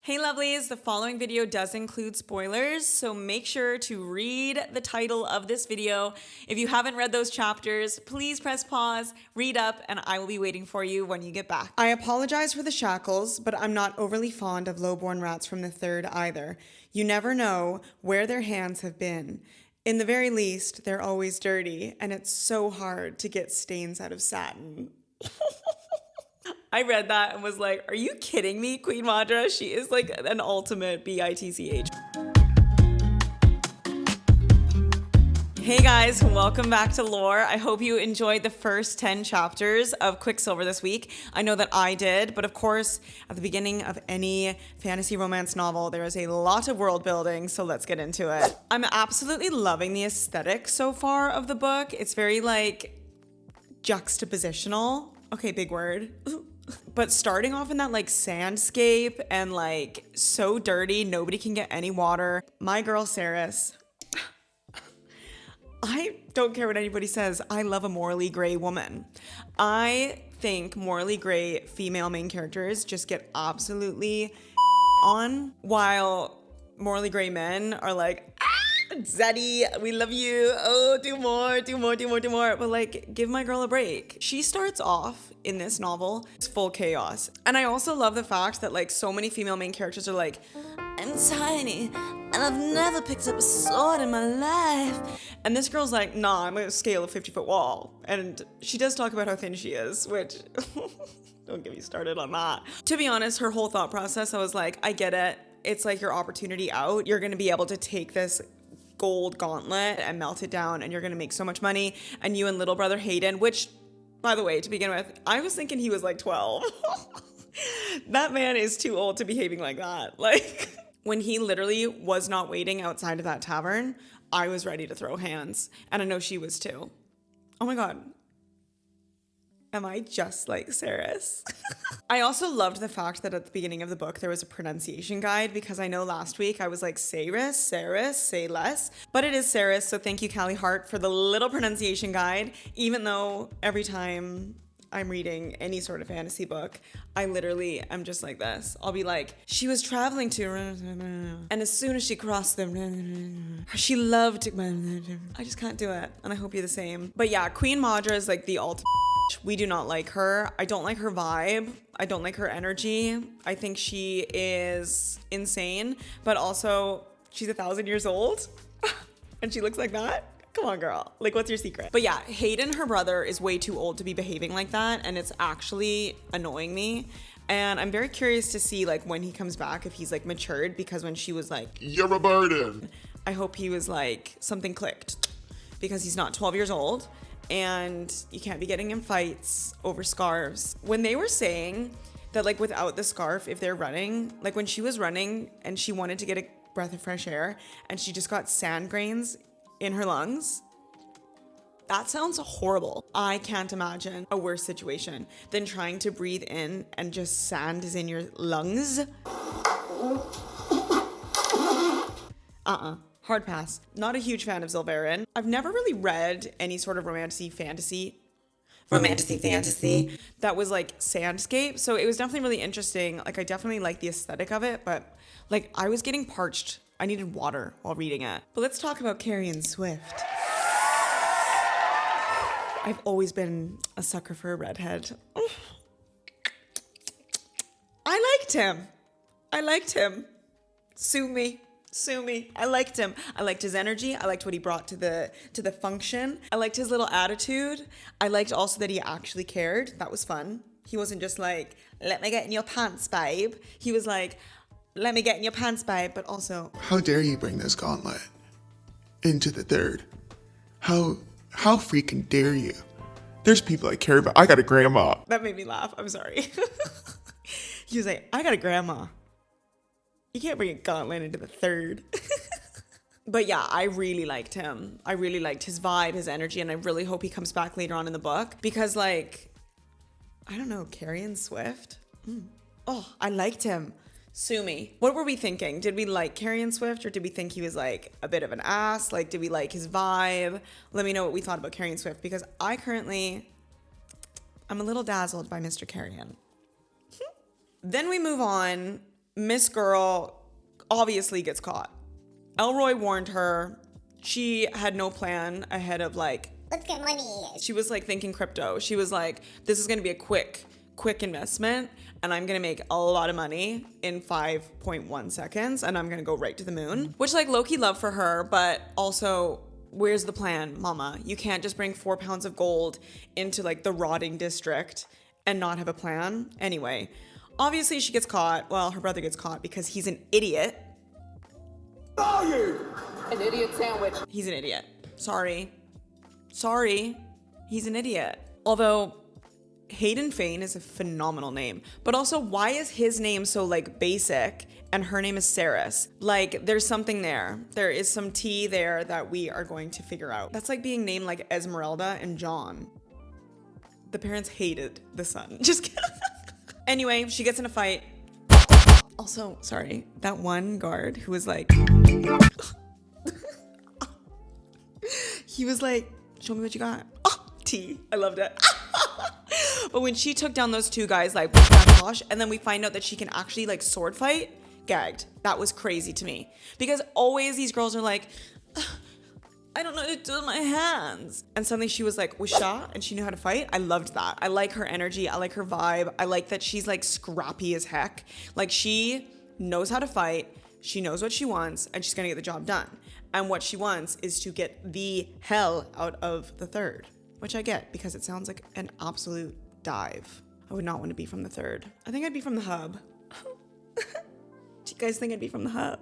Hey lovelies, the following video does include spoilers, so make sure to read the title of this video. If you haven't read those chapters, please press pause, read up, and I will be waiting for you when you get back. I apologize for the shackles, but I'm not overly fond of lowborn rats from the third either. You never know where their hands have been. In the very least, they're always dirty, and it's so hard to get stains out of satin. I read that and was like, are you kidding me, Queen Madra? She is like an ultimate bitch. Hey guys, welcome back to Lore. I hope you enjoyed the first 10 chapters of Quicksilver this week. I know that I did, but of course, at the beginning of any fantasy romance novel, there is a lot of world building, so let's get into it. I'm absolutely loving the aesthetic so far of the book. It's very like juxtapositional. Okay, big word. But starting off in that like sandscape and like so dirty, nobody can get any water. My girl Saris, I don't care what anybody says, I love a morally gray woman. I think morally gray female main characters just get absolutely on, while morally gray men are like, Zaddy, we love you. Oh, do more. But like, give my girl a break. She starts off in this novel, it's full chaos. And I also love the fact that like so many female main characters are like, I'm tiny and I've never picked up a sword in my life. And this girl's like, nah, I'm gonna scale a 50-foot wall. And she does talk about how thin she is, which don't get me started on that. To be honest, her whole thought process, I was like, I get it. It's like your opportunity out. You're gonna be able to take this gold gauntlet and melt it down and you're gonna make so much money, and you and little brother Hayden, which by the way, to begin with, I was thinking he was like 12. That man is too old to be behaving like that. Like when he literally was not waiting outside of that tavern, I was ready to throw hands, and I know she was too. Oh my god, am I just like Saris? I also loved the fact that at the beginning of the book, there was a pronunciation guide, because I know last week I was like, Saris, say less, but it is Saris. So thank you, Callie Hart, for the little pronunciation guide, even though every time I'm reading any sort of fantasy book, I literally am just like this. I'll be like, she was traveling to, and as soon as she crossed them, she loved, I just can't do it. And I hope you're the same. But yeah, Queen Madra is like the ultimate. We do not like her. I don't like her vibe. I don't like her energy. I think she is insane, but also she's 1,000 years old and she looks like that. Come on, girl. Like, what's your secret? But yeah, Hayden, her brother, is way too old to be behaving like that, and it's actually annoying me. And I'm very curious to see like when he comes back, if he's like matured, because when she was like, you're a burden, I hope he was like, something clicked, because he's not 12 years old. And you can't be getting in fights over scarves. When they were saying that like without the scarf, if they're running, like when she was running and she wanted to get a breath of fresh air and she just got sand grains in her lungs, that sounds horrible. I can't imagine a worse situation than trying to breathe in and just sand is in your lungs. Hard pass. Not a huge fan of Zilverin. I've never really read any sort of romantic fantasy that was like sandscape. So it was definitely really interesting. Like I definitely like the aesthetic of it, but like I was getting parched. I needed water while reading it. But let's talk about Carrie Swift. I've always been a sucker for a redhead. I liked him. Sue me. I liked him. I liked his energy. I liked what he brought to the function. I liked his little attitude. I liked also that he actually cared. That was fun. He wasn't just like, let me get in your pants, babe. He was like, let me get in your pants, babe, but also, how dare you bring this gauntlet into the third? How freaking dare you? There's people I care about. I got a grandma. That made me laugh. I'm sorry. He was like, I got a grandma. You can't bring a gauntlet into the third. But yeah, I really liked him. I really liked his vibe, his energy, and I really hope he comes back later on in the book, because like, I don't know, Carrie Swift. Oh, I liked him. Sue me. What were we thinking? Did we like Carrie Swift, or did we think he was like a bit of an ass? Like, did we like his vibe? Let me know what we thought about Carrie Swift, because I'm a little dazzled by Mr. Carrion. Then we move on Miss Girl obviously gets caught. Elroy warned her. She had no plan ahead of like, let's get money. She was like thinking crypto. She was like, this is going to be a quick investment and I'm going to make a lot of money in 5.1 seconds and I'm going to go right to the moon. Which like low-key love for her, but also where's the plan, mama? You can't just bring 4 pounds of gold into like the rotting district and not have a plan. Anyway, obviously she gets caught. Well, her brother gets caught because he's an idiot. An idiot sandwich. He's an idiot. Sorry. He's an idiot. Although Hayden Fane is a phenomenal name, but also why is his name so like basic and her name is Saris? Like there's something there. There is some tea there that we are going to figure out. That's like being named like Esmeralda and John. The parents hated the son. Just kidding. Anyway, she gets in a fight. Also, sorry, that one guard who was like, he was like, show me what you got. Oh, tea. I loved it. But when she took down those two guys, like, gosh, and then we find out that she can actually like sword fight, gagged. That was crazy to me. Because always these girls are like, I don't know what to do with my hands. And suddenly she was like, whisha, and she knew how to fight. I loved that. I like her energy. I like her vibe. I like that she's like scrappy as heck. Like she knows how to fight. She knows what she wants and she's gonna get the job done. And what she wants is to get the hell out of the third, which I get because it sounds like an absolute dive. I would not want to be from the third. I think I'd be from the hub. Do you guys think I'd be from the hub?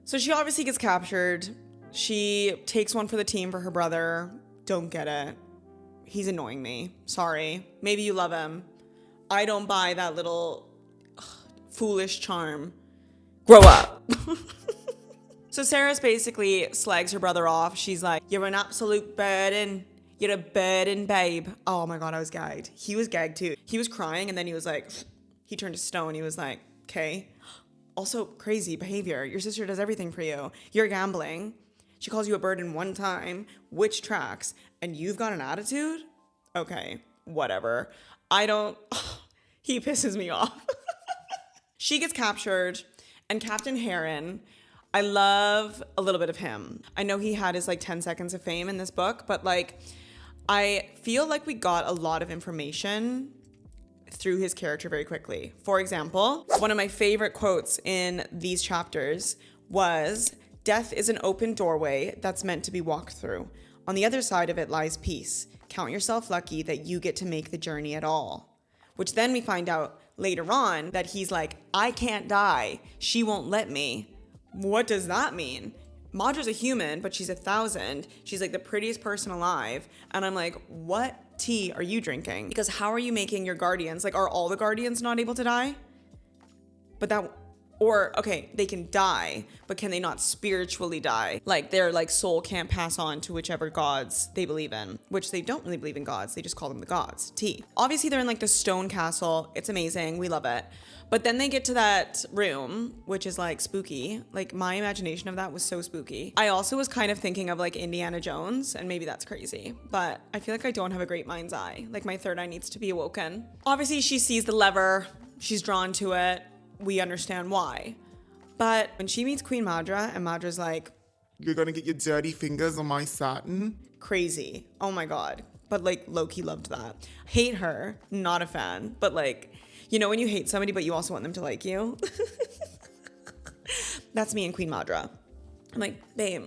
So she obviously gets captured. She takes one for the team for her brother. Don't get it. He's annoying me. Sorry. Maybe you love him. I don't buy that little foolish charm. Grow up. So Saris basically slags her brother off. She's like, you're an absolute burden. You're a burden, babe. Oh my God, I was gagged. He was gagged too. He was crying and then he was like, he turned to stone. He was like, okay. Also crazy behavior. Your sister does everything for you. You're gambling. She calls you a burden one time, which tracks, and you've got an attitude? Okay, whatever. He pisses me off. She gets captured, and Captain Heron, I love a little bit of him. I know he had his like 10 seconds of fame in this book, but like, I feel like we got a lot of information through his character very quickly. For example, one of my favorite quotes in these chapters was, death is an open doorway that's meant to be walked through. On the other side of it lies peace. Count yourself lucky that you get to make the journey at all. Which then we find out later on that he's like, I can't die. She won't let me. What does that mean? Maudra's a human, but she's 1,000. She's like the prettiest person alive. And I'm like, what tea are you drinking? Because how are you making your guardians? Like, are all the guardians not able to die? Okay, they can die, but can they not spiritually die? Like their like soul can't pass on to whichever gods they believe in, which they don't really believe in gods. They just call them the gods. Tea. Obviously they're in like the stone castle. It's amazing. We love it. But then they get to that room, which is like spooky. Like my imagination of that was so spooky. I also was kind of thinking of like Indiana Jones, and maybe that's crazy, but I feel like I don't have a great mind's eye. Like my third eye needs to be awoken. Obviously she sees the lever. She's drawn to it. We understand why. But when she meets Queen Maudra and Maudra's like, You're gonna get your dirty fingers on my satin? crazy. Oh my God. But like Loki loved that. Hate her. Not a fan. But like, you know when you hate somebody but you also want them to like you? That's me and Queen Maudra. I'm like, babe,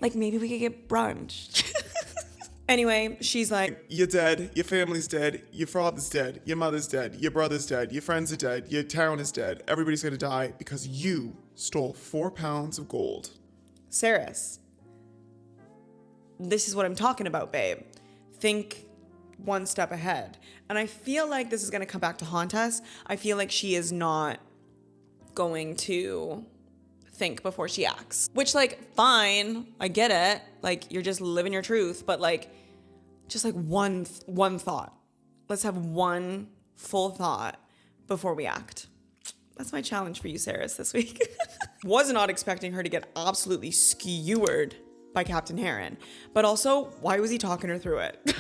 like maybe we could get brunch. Anyway, she's like, You're dead, your family's dead, your father's dead, your mother's dead, your brother's dead, your friends are dead, your town is dead. Everybody's gonna die because you stole 4 pounds of gold. Saris, this is what I'm talking about, babe. Think one step ahead. And I feel like this is going to come back to haunt us. I feel like she is not going to think before she acts. Which, like, fine. I get it. Like, you're just living your truth. But, like, just, like, one thought. Let's have one full thought before we act. That's my challenge for you, Saris, this week. Was not expecting her to get absolutely skewered by Captain Heron. But also, why was he talking her through it?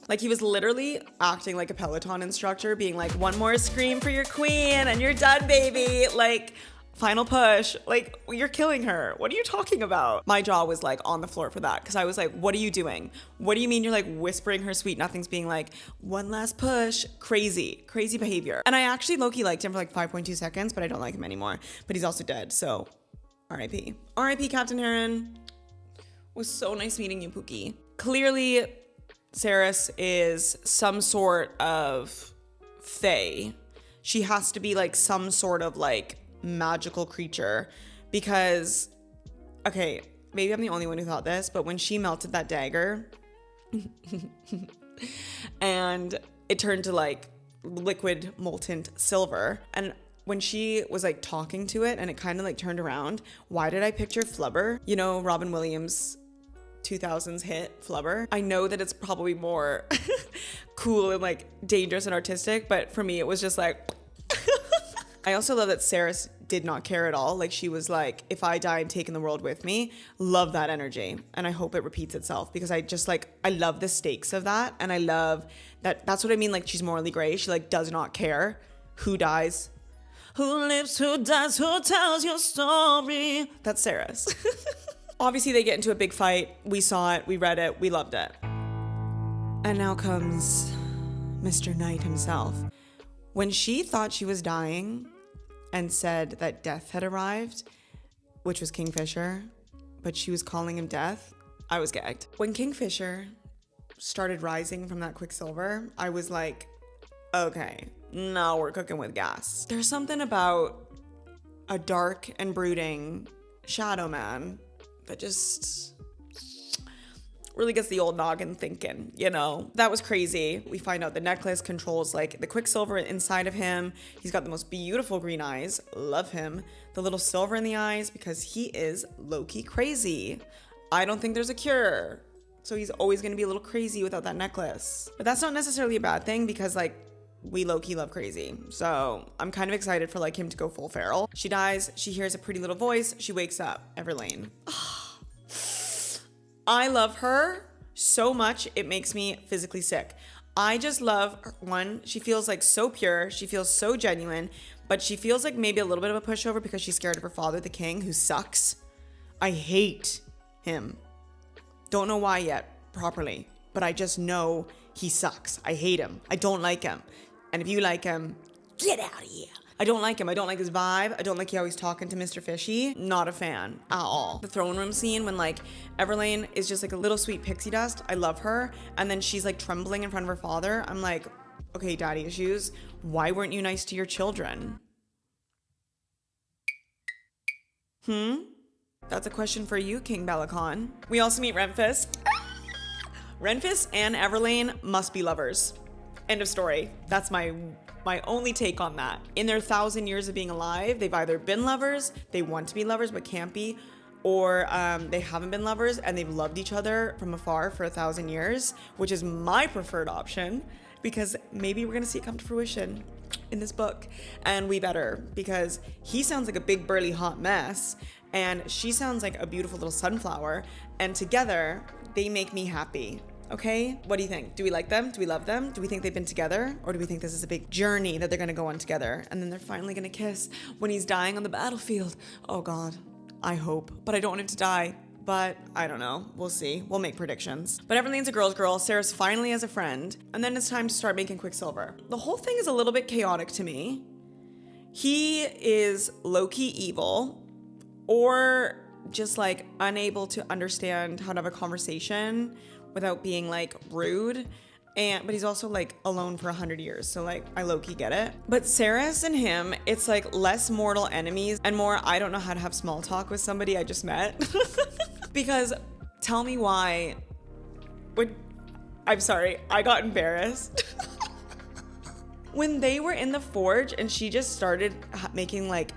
Like he was literally acting like a Peloton instructor, being like, one more scream for your queen and you're done, baby. Like, final push. Like, you're killing her. What are you talking about? My jaw was like on the floor for that because I was like, what are you doing? What do you mean you're like whispering her sweet nothings, being like, one last push? Crazy behavior. And I actually low-key liked him for like 5.2 seconds, but I don't like him anymore. But he's also dead, so R.I.P. R.I.P. Captain Heron. It was so nice meeting you, Pookie. Clearly, Cerys is some sort of fae. She has to be like some sort of like magical creature because, okay, maybe I'm the only one who thought this, but when she melted that dagger and it turned to like liquid molten silver, and when she was like talking to it and it kind of like turned around, why did I picture Flubber? You know, Robin Williams' 2000s hit Flubber. I know that it's probably more cool and like dangerous and artistic, but for me it was just like I also love that Cerys did not care at all. Like she was like, if I die, I'm taking the world with me. Love that energy. And I hope it repeats itself because I just like, I love the stakes of that. And I love that. That's what I mean. Like she's morally gray. She like does not care who dies, who lives, who dies, who tells your story. That's Cerys. Obviously they get into a big fight. We saw it, we read it, we loved it. And now comes Mr. Knight himself. When she thought she was dying and said that death had arrived, which was Kingfisher, but she was calling him death, I was gagged. When Kingfisher started rising from that Quicksilver, I was like, okay, now we're cooking with gas. There's something about a dark and brooding shadow man that just really gets the old noggin thinking, you know? That was crazy. We find out the necklace controls like the Quicksilver inside of him. He's got the most beautiful green eyes. Love him. The little silver in the eyes because he is low-key crazy. I don't think there's a cure. So he's always gonna be a little crazy without that necklace. But that's not necessarily a bad thing because like we low-key love crazy. So I'm kind of excited for like him to go full feral. She dies, she hears a pretty little voice, she wakes up. Everlane. I love her so much, it makes me physically sick. I just love, one, she feels like so pure, she feels so genuine, but she feels like maybe a little bit of a pushover because she's scared of her father, the king, who sucks. I hate him. Don't know why yet, properly, but I just know he sucks. I hate him. I don't like him. And if you like him, get out of here. I don't like him. I don't like his vibe. I don't like how he's talking to Mr. Fishy. Not a fan at all. The throne room scene when like Everlane is just like a little sweet pixie dust. I love her. And then she's like trembling in front of her father. I'm like, okay, daddy issues. Why weren't you nice to your children? That's a question for you, King Bellicon. We also meet Renfis. Renfis and Everlane must be lovers. End of story. That's my only take on that. In their 1,000 years of being alive, they've either been lovers, they want to be lovers but can't be, or they haven't been lovers and they've loved each other from afar for 1,000 years, which is my preferred option because maybe we're gonna see it come to fruition in this book. And we better, because he sounds like a big burly hot mess and she sounds like a beautiful little sunflower, and together they make me happy. Okay, what do you think? Do we like them? Do we love them? Do we think they've been together? Or do we think this is a big journey that they're gonna go on together and then they're finally gonna kiss when he's dying on the battlefield? Oh God, I hope, but I don't want him to die. But I don't know, we'll see. We'll make predictions. But Everlane's a girl's girl, Cerys finally has a friend, and then it's time to start making Quicksilver. The whole thing is a little bit chaotic to me. He is low-key evil, or just like unable to understand how to have a conversation without being like rude, but he's also like alone for 100 years, so like I low-key get it. But Cerys and him, it's like less mortal enemies and more I don't know how to have small talk with somebody I just met. Because tell me why I'm sorry, I got embarrassed. When they were in the forge and she just started making like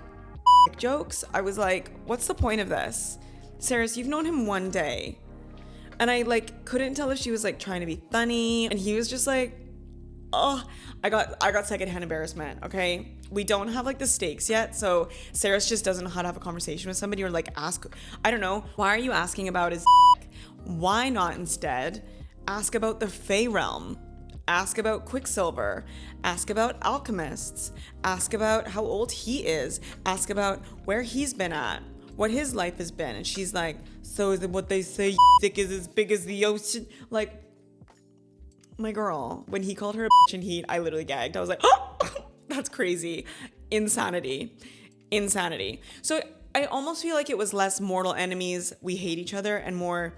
jokes, I was like, what's the point of this? Cerys, you've known him one day. And I like couldn't tell if she was like trying to be funny, and he was just like, oh, I got secondhand embarrassment. Okay, we don't have like the stakes yet, so Cerys just doesn't know how to have a conversation with somebody or like ask. I don't know. Why are you asking about his? Why not instead Ask about the Fey realm. Ask about Quicksilver. Ask about alchemists. Ask about how old he is. Ask about where he's been at, what his life has been. And she's like, so is it what they say dick is as big as the ocean? Like, my girl, when he called her a bitch in Heat, I literally gagged. I was like, oh, that's crazy. Insanity. So I almost feel like it was less mortal enemies, we hate each other, and more,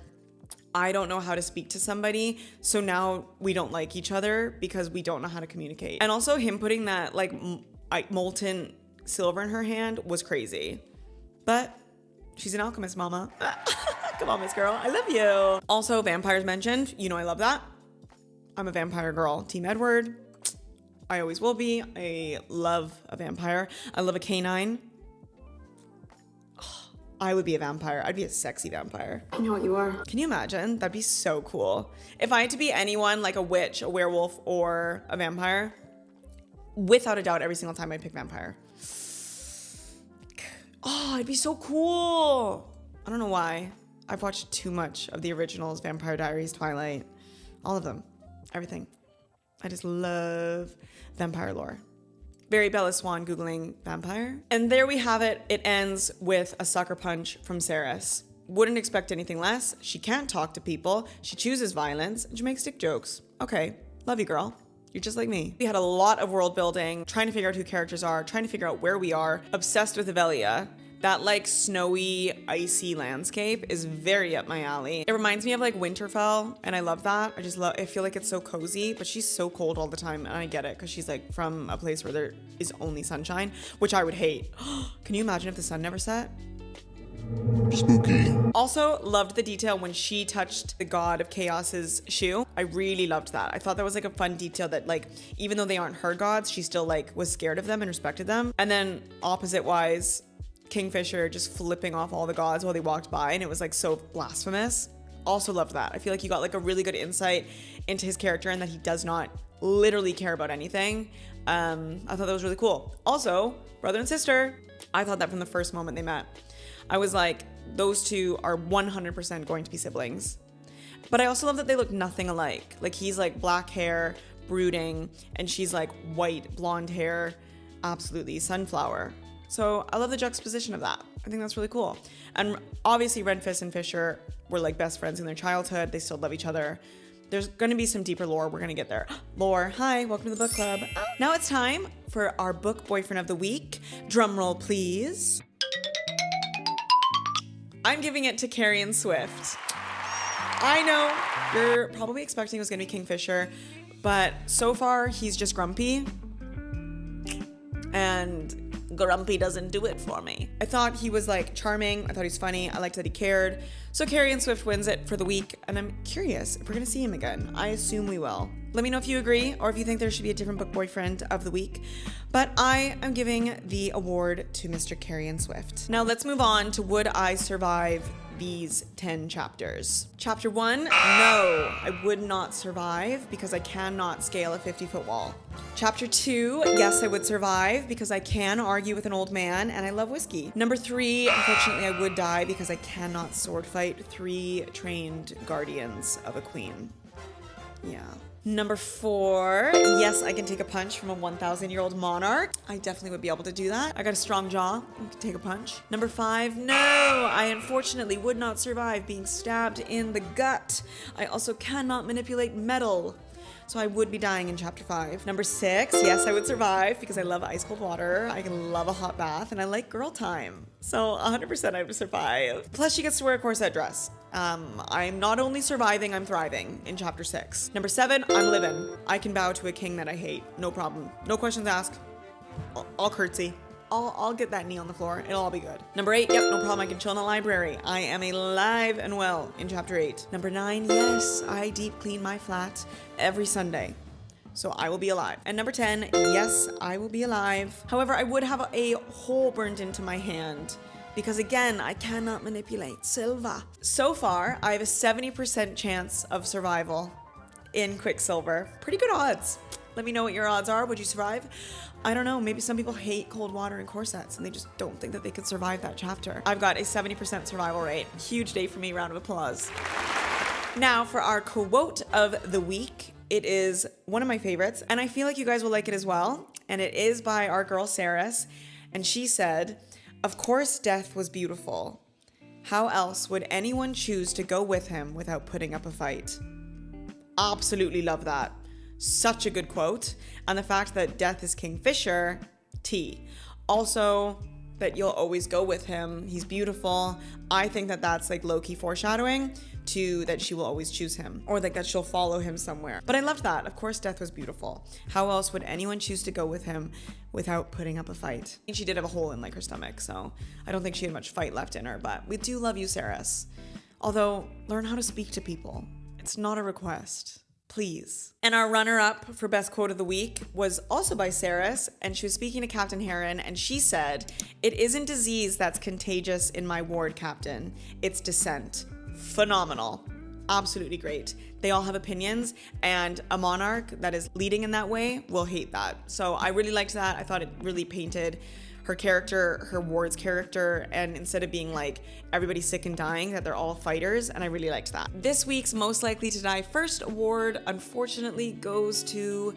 I don't know how to speak to somebody, so now we don't like each other because we don't know how to communicate. And also him putting that like molten silver in her hand was crazy. But she's an alchemist, mama. Come on, Miss Girl, I love you. Also, vampires mentioned. You know I love that. I'm a vampire girl. Team Edward. I always will be. I love a vampire. I love a canine. I would be a vampire. I'd be a sexy vampire. I know what you are. Can you imagine? That'd be so cool. If I had to be anyone, like a witch, a werewolf, or a vampire, without a doubt, every single time I'd pick vampire. Oh, it'd be so cool. I don't know why. I've watched too much of the originals, Vampire Diaries, Twilight, all of them, everything. I just love vampire lore. Very Bella Swan Googling vampire. And there we have it. It ends with a sucker punch from Ceres. Wouldn't expect anything less. She can't talk to people. She chooses violence and she makes dick jokes. Okay, love you, girl. You're just like me. We had a lot of world building, trying to figure out who characters are, trying to figure out where we are. Obsessed with Avelia. That like snowy, icy landscape is very up my alley. It reminds me of like Winterfell, and I love that. I feel like it's so cozy, but she's so cold all the time, and I get it, because she's like from a place where there is only sunshine, which I would hate. Can you imagine if the sun never set? Spooky. Also, loved the detail when she touched the god of chaos's shoe. I really loved that. I thought that was like a fun detail that like, even though they aren't her gods, she still like was scared of them and respected them. And then opposite wise, Kingfisher just flipping off all the gods while they walked by, and it was like so blasphemous. Also loved that. I feel like you got like a really good insight into his character and that he does not literally care about anything. I thought that was really cool. Also, brother and sister. I thought that from the first moment they met. I was like, those two are 100% going to be siblings. But I also love that they look nothing alike. Like he's like black hair, brooding, and she's like white, blonde hair, absolutely sunflower. So I love the juxtaposition of that. I think that's really cool. And obviously Renfis and Fisher were like best friends in their childhood. They still love each other. There's going to be some deeper lore. We're going to get there. Lore. Hi, welcome to the book club. Now it's time for our book boyfriend of the week. Drum roll, please. I'm giving it to Carrie Swift. I know you're probably expecting it was going to be Kingfisher, but so far he's just grumpy. And grumpy doesn't do it for me. I thought he was like charming. I thought he was funny. I liked that he cared. So Carrie Swift wins it for the week, and I'm curious if we're gonna see him again. I assume we will. Let me know if you agree or if you think there should be a different book boyfriend of the week. But I am giving the award to Mr. Carrie Swift. Now let's move on to Would I Survive these 10 chapters. Chapter 1, no, I would not survive because I cannot scale a 50-foot wall. Chapter 2, yes, I would survive because I can argue with an old man and I love whiskey. Number 3, unfortunately, I would die because I cannot sword fight 3 trained guardians of a queen. Yeah. Number 4, yes, I can take a punch from a 1,000-year-old monarch. I definitely would be able to do that. I got a strong jaw. I can take a punch. Number 5, no, I unfortunately would not survive being stabbed in the gut. I also cannot manipulate metal, so I would be dying in chapter 5. Number 6, yes, I would survive because I love ice cold water. I can love a hot bath, and I like girl time. So 100% I would survive. Plus, she gets to wear a corset dress. I'm not only surviving, I'm thriving in chapter 6. Number 7, I'm living. I can bow to a king that I hate. No problem. No questions asked. I'll curtsy. I'll get that knee on the floor. It'll all be good. Number 8, yep, no problem. I can chill in the library. I am alive and well in chapter 8. Number 9, yes, I deep clean my flat every Sunday. So I will be alive. And number 10, yes, I will be alive. However, I would have a hole burned into my hand because again, I cannot manipulate silver. So far, I have a 70% chance of survival in Quicksilver. Pretty good odds. Let me know what your odds are. Would you survive? I don't know. Maybe some people hate cold water and corsets and they just don't think that they could survive that chapter. I've got a 70% survival rate. Huge day for me. Round of applause. Now for our quote of the week, it is one of my favorites, and I feel like you guys will like it as well. And it is by our girl Saris, and she said, "Of course death was beautiful. How else would anyone choose to go with him without putting up a fight?" Absolutely love that. Such a good quote. And the fact that death is Kingfisher, T. Also, that you'll always go with him. He's beautiful. I think that that's like low-key foreshadowing to that she will always choose him, or like that she'll follow him somewhere. But I loved that. Of course, death was beautiful. How else would anyone choose to go with him without putting up a fight? And she did have a hole in like her stomach, so I don't think she had much fight left in her, but we do love you, Saris. Although, learn how to speak to people. It's not a request. Please. And our runner-up for best quote of the week was also by Saris, and she was speaking to Captain Heron, and she said, "It isn't disease that's contagious in my ward, Captain. It's dissent." Phenomenal. Absolutely great. They all have opinions, and a monarch that is leading in that way will hate that. So I really liked that. I thought it really painted her character, her ward's character, and instead of being like everybody's sick and dying, that they're all fighters, and I really liked that. This week's most likely to die first award, unfortunately, goes to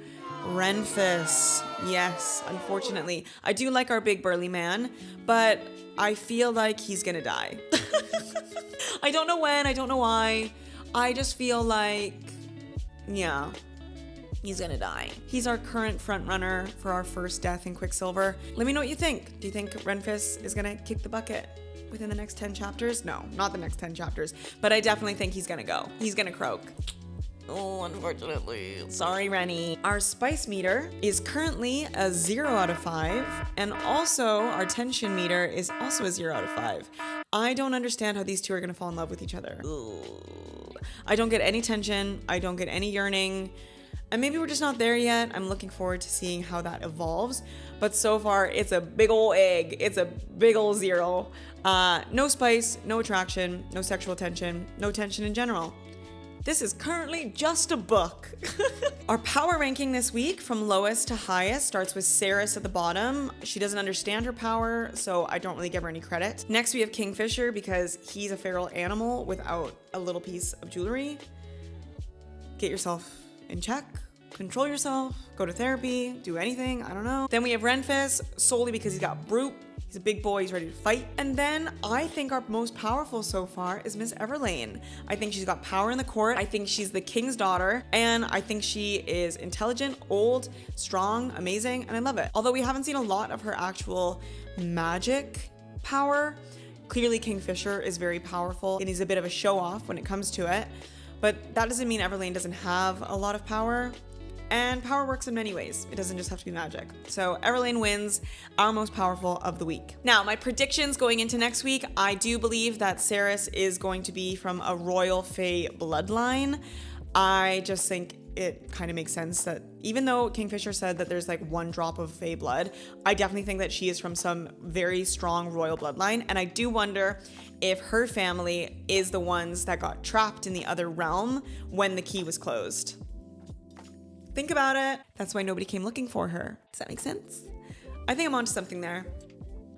Renfis. Yes, unfortunately. I do like our big burly man, but I feel like he's gonna die. I don't know when, I don't know why. I just feel like, yeah, he's gonna die. He's our current front runner for our first death in Quicksilver. Let me know what you think. Do you think Renfis is gonna kick the bucket within the next 10 chapters? No, not the next 10 chapters, but I definitely think he's gonna go. He's gonna croak. Oh, unfortunately. Sorry, Rennie. Our spice meter is currently a 0 out of 5, and also our tension meter is also a 0 out of 5. I don't understand how these two are gonna fall in love with each other. Ugh. I don't get any tension. I don't get any yearning. And maybe we're just not there yet. I'm looking forward to seeing how that evolves. But so far, it's a big ol' egg. It's a big ol' 0. No spice, no attraction, no sexual tension, no tension in general. This is currently just a book. Our power ranking this week from lowest to highest starts with Saris at the bottom. She doesn't understand her power, so I don't really give her any credit. Next, we have Kingfisher because he's a feral animal without a little piece of jewelry. Get yourself in check, control yourself, go to therapy, do anything, I don't know. Then we have Renfis, solely because he's got brute. He's a big boy, he's ready to fight. And then I think our most powerful so far is Miss Everlane. I think she's got power in the court. I think she's the king's daughter. And I think she is intelligent, old, strong, amazing, and I love it. Although we haven't seen a lot of her actual magic power. Clearly Kingfisher is very powerful and he's a bit of a show off when it comes to it. But that doesn't mean Everlane doesn't have a lot of power. And power works in many ways. It doesn't just have to be magic. So Everlane wins, our most powerful of the week. Now, my predictions going into next week, I do believe that Saris is going to be from a royal fae bloodline. I just think it kind of makes sense that even though Kingfisher said that there's like 1 drop of fae blood, I definitely think that she is from some very strong royal bloodline. And I do wonder if her family is the ones that got trapped in the other realm when the key was closed. Think about it. That's why nobody came looking for her. Does that make sense? I think I'm onto something there.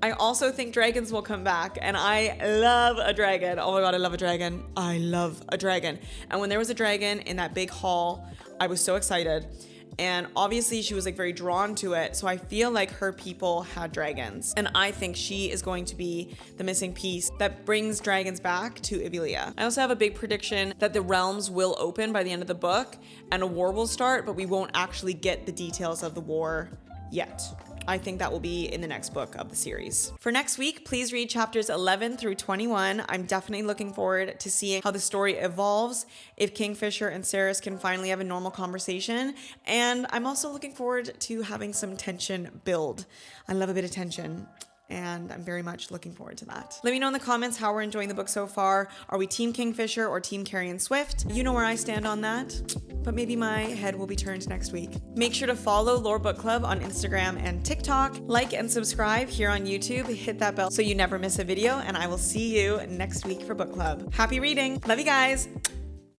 I also think dragons will come back, and I love a dragon. Oh my God, I love a dragon. I love a dragon. And when there was a dragon in that big hall, I was so excited. And obviously she was like very drawn to it. So I feel like her people had dragons. And I think she is going to be the missing piece that brings dragons back to Ivilia. I also have a big prediction that the realms will open by the end of the book and a war will start, but we won't actually get the details of the war yet. I think that will be in the next book of the series. For next week, please read chapters 11 through 21. I'm definitely looking forward to seeing how the story evolves, if Kingfisher and Saris can finally have a normal conversation, and I'm also looking forward to having some tension build. I love a bit of tension, and I'm very much looking forward to that. Let me know in the comments how we're enjoying the book so far. Are we Team Kingfisher or Team Carrie Swift? You know where I stand on that, but maybe my head will be turned next week. Make sure to follow Lore Book Club on Instagram and TikTok. Like and subscribe here on YouTube. Hit that bell so you never miss a video, and I will see you next week for book club. Happy reading. Love you guys.